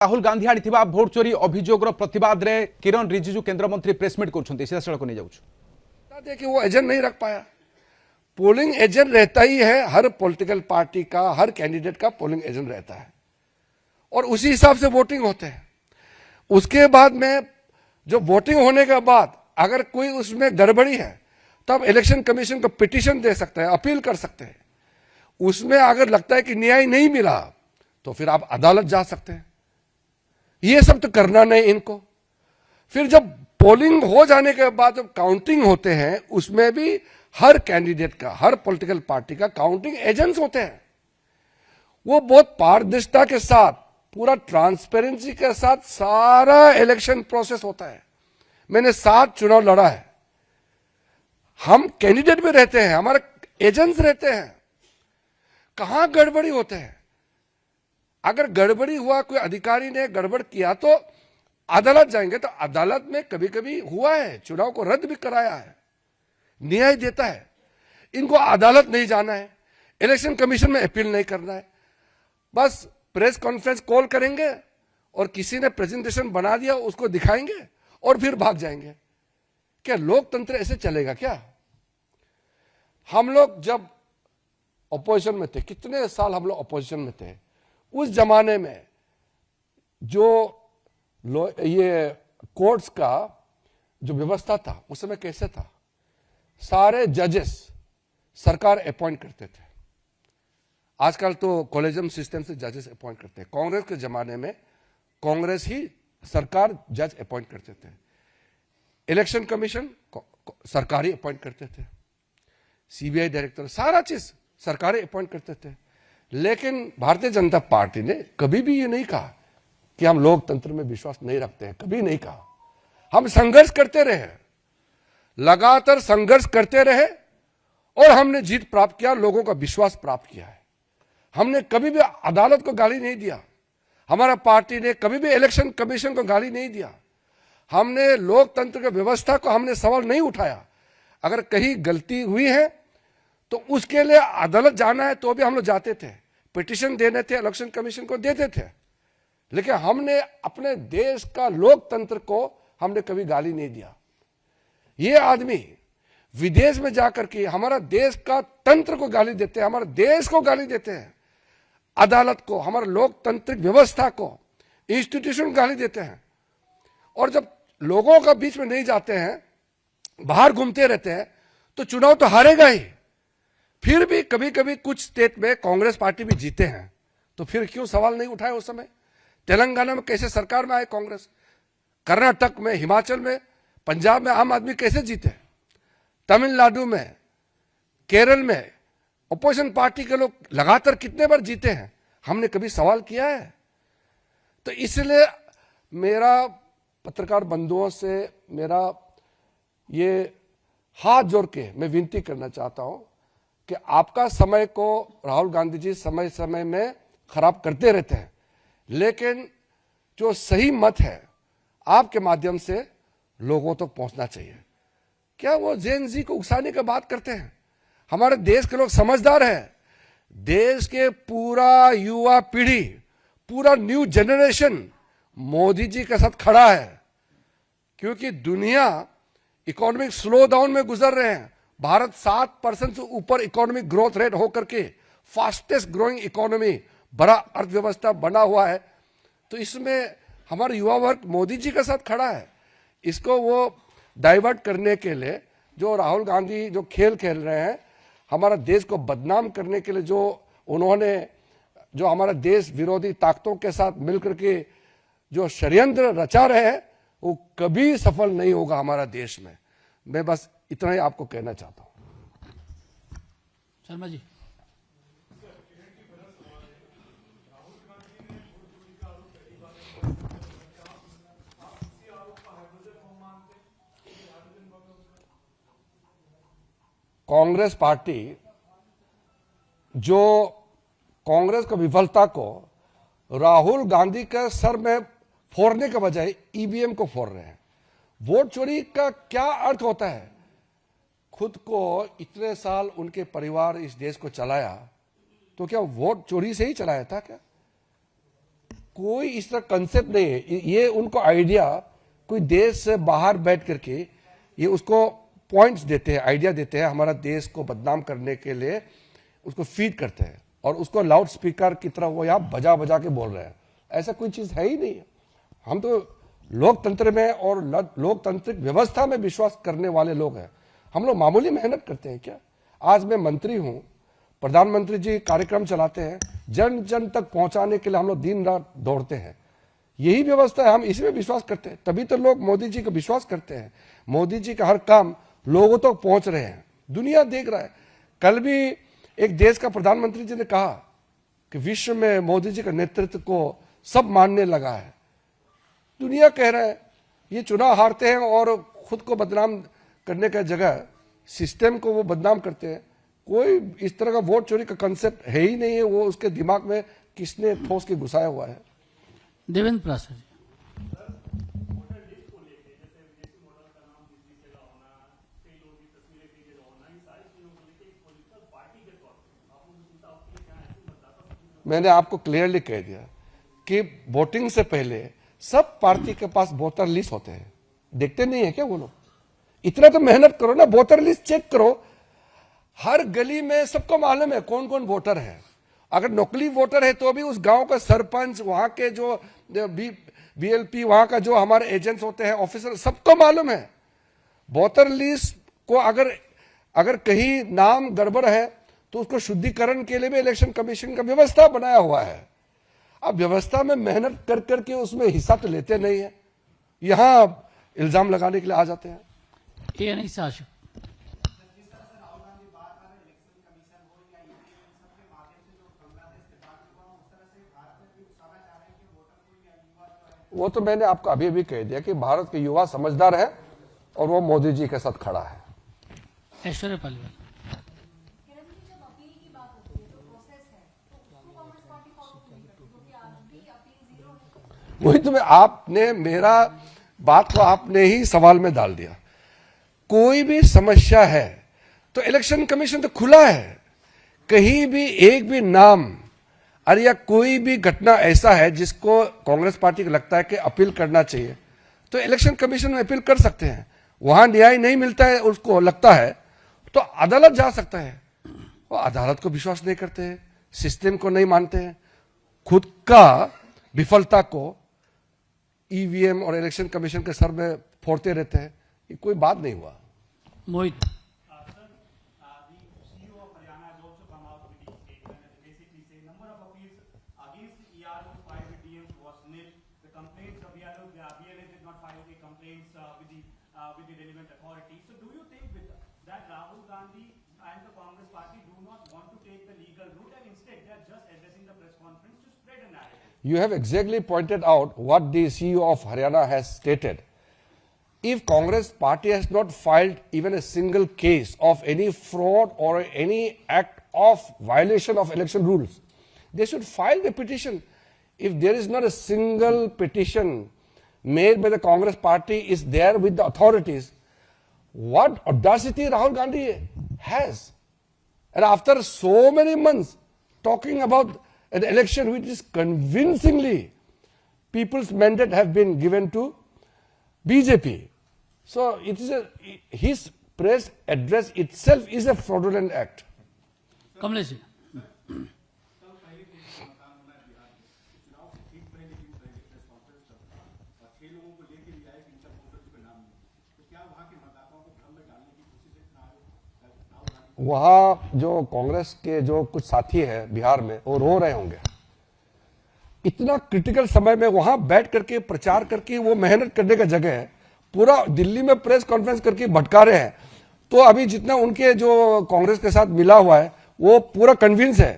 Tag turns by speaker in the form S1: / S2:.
S1: राहुल गांधी आनी भोट चोरी अभियोग प्रतिवाद रे किरण रिजिजू केंद्र मंत्री प्रेसमिट कर सीधासख नहीं जाऊँ
S2: देखिए वो एजेंट नहीं रख पाया। पोलिंग एजेंट रहता ही है, हर पॉलिटिकल पार्टी का, हर कैंडिडेट का पोलिंग एजेंट रहता है और उसी हिसाब से वोटिंग होते हैं। उसके बाद में जो वोटिंग होने के बाद अगर कोई उसमें गड़बड़ी है तो आप इलेक्शन कमीशन को पिटीशन दे सकते हैं, अपील कर सकते हैं। उसमें अगर लगता है कि न्याय नहीं मिला तो फिर आप अदालत जा सकते हैं। ये सब तो करना नहीं इनको। फिर जब पोलिंग हो जाने के बाद जब काउंटिंग होते हैं उसमें भी हर कैंडिडेट का, हर पॉलिटिकल पार्टी का काउंटिंग एजेंट्स होते हैं। वो बहुत पारदर्शिता के साथ, पूरा ट्रांसपेरेंसी के साथ सारा इलेक्शन प्रोसेस होता है। मैंने 7 चुनाव लड़ा है। हम कैंडिडेट में रहते हैं, हमारे एजेंट्स रहते हैं। कहां गड़बड़ी होते हैं? अगर गड़बड़ी हुआ, कोई अधिकारी ने गड़बड़ किया तो अदालत जाएंगे। तो अदालत में कभी कभी हुआ है, चुनाव को रद्द भी कराया है, न्याय देता है। इनको अदालत नहीं जाना है, इलेक्शन कमीशन में अपील नहीं करना है। बस प्रेस कॉन्फ्रेंस कॉल करेंगे और किसी ने प्रेजेंटेशन बना दिया उसको दिखाएंगे और फिर भाग जाएंगे। क्या लोकतंत्र ऐसे चलेगा क्या? हम लोग जब अपोजिशन में थे, कितने साल हम लोग अपोजिशन में थे, उस जमाने में जो ये कोर्ट्स का जो व्यवस्था था उस समय कैसे था? सारे जजेस सरकार अपॉइंट करते थे। आजकल तो कॉलेजियम सिस्टम से जजेस अपॉइंट करते हैं। कांग्रेस के जमाने में कांग्रेस ही सरकार जज अपॉइंट करते थे। इलेक्शन कमीशन सरकारी अपॉइंट करते थे, सीबीआई डायरेक्टर, सारा चीज सरकारी अपॉइंट करते थे। लेकिन भारतीय जनता पार्टी ने कभी भी ये नहीं कहा कि हम लोकतंत्र में विश्वास नहीं रखते हैं, कभी नहीं कहा। हम संघर्ष करते रहे, लगातार संघर्ष करते रहे और हमने जीत प्राप्त किया, लोगों का विश्वास प्राप्त किया है। हमने कभी भी अदालत को गाली नहीं दिया, हमारा पार्टी ने कभी भी इलेक्शन कमीशन को गाली नहीं दिया। हमने लोकतंत्र की व्यवस्था को हमने सवाल नहीं उठाया। अगर कहीं गलती हुई है तो उसके लिए अदालत जाना है तो भी हम लोग जाते थे, पिटीशन देने थे, इलेक्शन कमीशन को देते थे। लेकिन हमने अपने देश का लोकतंत्र को हमने कभी गाली नहीं दिया। ये आदमी विदेश में जाकर के हमारा देश का तंत्र को गाली देते हैं, हमारे देश को गाली देते हैं, अदालत को, हमारे लोकतांत्रिक व्यवस्था को, इंस्टीट्यूशन को गाली देते हैं। और जब लोगों का बीच में नहीं जाते हैं, बाहर घूमते रहते हैं, तो चुनाव तो हारेगा ही। फिर भी कभी कभी कुछ स्टेट में कांग्रेस पार्टी भी जीते हैं, तो फिर क्यों सवाल नहीं उठाए उस समय? तेलंगाना में कैसे सरकार में आए कांग्रेस, कर्नाटक में, हिमाचल में, पंजाब में आम आदमी कैसे जीते, तमिलनाडु में, केरल में अपोजिशन पार्टी के लोग लगातार कितने बार जीते हैं? हमने कभी सवाल किया है? तो इसलिए मेरा पत्रकार बंधुओं से मेरा ये हाथ जोड़ के मैं विनती करना चाहता हूं कि आपका समय को राहुल गांधी जी समय समय में खराब करते रहते हैं, लेकिन जो सही मत है आपके माध्यम से लोगों तक पहुंचना चाहिए। क्या वो जेन जी को उकसाने की बात करते हैं? हमारे देश के लोग समझदार हैं। देश के पूरा युवा पीढ़ी, पूरा न्यू जनरेशन मोदी जी के साथ खड़ा है, क्योंकि दुनिया इकोनॉमिक स्लो डाउन में गुजर रहे हैं। भारत 7% से ऊपर इकोनॉमिक ग्रोथ रेट होकर के फास्टेस्ट ग्रोइंग इकोनॉमी, बड़ा अर्थव्यवस्था बना हुआ है। तो इसमें हमारा युवा वर्ग मोदी जी के साथ खड़ा है। इसको वो डाइवर्ट करने के लिए जो राहुल गांधी जो खेल खेल रहे हैं, हमारा देश को बदनाम करने के लिए जो उन्होंने जो हमारा देश विरोधी ताकतों के साथ मिलकर के जो षड्यंत्र रचा रहे हैं, वो कभी सफल नहीं होगा हमारा देश में। मैं बस इतना ही आपको कहना चाहता हूं।
S3: शर्मा जी,
S2: कांग्रेस पार्टी जो कांग्रेस की विफलता को राहुल गांधी के सर में फोड़ने के बजाय ईवीएम को फोड़ रहे हैं। वोट चोरी का क्या अर्थ होता है? खुद को इतने साल उनके परिवार इस देश को चलाया, तो क्या वोट चोरी से ही चलाया था क्या? कोई इस तरह कंसेप्ट नहीं है। ये उनको आइडिया कोई देश से बाहर बैठ करके ये उसको पॉइंट्स देते हैं, आइडिया देते हैं, हमारा देश को बदनाम करने के लिए उसको फीड करते हैं और उसको लाउड स्पीकर की तरह वो यहाँ बजा बजा के बोल रहे हैं। ऐसा कोई चीज है ही नहीं है। हम तो लोकतंत्र में और लोकतांत्रिक व्यवस्था में विश्वास करने वाले लोग हैं। हम लोग मामूली मेहनत करते हैं क्या? आज मैं मंत्री हूं, प्रधानमंत्री जी कार्यक्रम चलाते हैं, जन जन तक पहुंचाने के लिए हम लोग दिन रात दौड़ते हैं। यही व्यवस्था है, हम इसी में विश्वास करते हैं। तभी तो लोग मोदी जी का विश्वास करते हैं। मोदी जी का हर काम लोगों तक तो पहुंच रहे हैं, दुनिया देख रहा है। कल भी एक देश का प्रधानमंत्री जी ने कहा कि विश्व में मोदी जी का नेतृत्व को सब मानने लगा है। दुनिया कह रहा है ये चुनाव हारते हैं और खुद को बदनाम करने का जगह सिस्टम को वो बदनाम करते हैं। कोई इस तरह का वोट चोरी का कंसेप्ट है ही नहीं है। वो उसके दिमाग में किसने ठोस के घुसाया हुआ है।
S3: देवेंद्र प्रासर जी।
S2: मैंने आपको क्लियरली कह दिया कि वोटिंग से पहले सब पार्टी के पास वोटर लिस्ट होते हैं। देखते नहीं है क्या वो लोग? इतना तो मेहनत करो ना, वोटर लिस्ट चेक करो। हर गली में सबको मालूम है कौन कौन वोटर है। अगर नकली वोटर है तो भी उस गांव का सरपंच, वहां के जो बीएलपी, वहां का जो हमारे एजेंट्स होते हैं, ऑफिसर, सबको मालूम है। वोटर लिस्ट को अगर कहीं नाम गड़बड़ है तो उसको शुद्धिकरण के लिए भी इलेक्शन कमीशन का व्यवस्था बनाया हुआ है। अब व्यवस्था में मेहनत कर करके उसमें हिस्सा तो लेते नहीं है, यहां इल्जाम लगाने के लिए आ जाते हैं।
S3: ए नहीं साशु।
S2: वो तो मैंने आपको अभी भी कह दिया कि भारत के युवा समझदार है और वो मोदी जी के साथ खड़ा है।
S3: ऐश्वर्या पालीवाल।
S4: जब अपील की बात होती है, जो प्रोसेस है, तो उसको कांग्रेस पार्टी फॉलो नहीं करती, क्योंकि आज भी अपील जीरो है।
S2: वही तो आपने मेरा बात को आपने ही सवाल में डाल दिया। कोई भी समस्या है तो इलेक्शन कमीशन तो खुला है। कहीं भी एक भी नाम अरे या कोई भी घटना ऐसा है जिसको कांग्रेस पार्टी को लगता है कि अपील करना चाहिए तो इलेक्शन कमीशन में अपील कर सकते हैं। वहां न्याय नहीं मिलता है, उसको लगता है तो अदालत जा सकता है। वो अदालत को विश्वास नहीं करते हैं, सिस्टम को नहीं मानते हैं, खुद का विफलता को ईवीएम और इलेक्शन कमीशन के सर में फोड़ते रहते हैं। ये कोई बात नहीं हुआ।
S3: मोहित।
S2: You have exactly pointed out what the CEO of Haryana has stated. If Congress party has not filed even a single case of any fraud or any act of violation of election rules, they should file the petition. If there is not a single petition made by the Congress party is there with the authorities, what audacity Rahul Gandhi has. And after so many months talking about an election which is convincingly people's mandate have been given to BJP. So it is his press address itself is a fraudulent act.
S3: Kamlesh ji.
S2: वहाँ जो कांग्रेस के जो कुछ साथी हैं बिहार में वो रो रहे होंगे। इतना क्रिटिकल समय में वहां बैठ करके प्रचार करके वो मेहनत करने का जगह है, पूरा दिल्ली में प्रेस कॉन्फ्रेंस करके भटका रहे हैं। तो अभी जितना उनके जो कांग्रेस के साथ मिला हुआ है वो पूरा कन्विंस है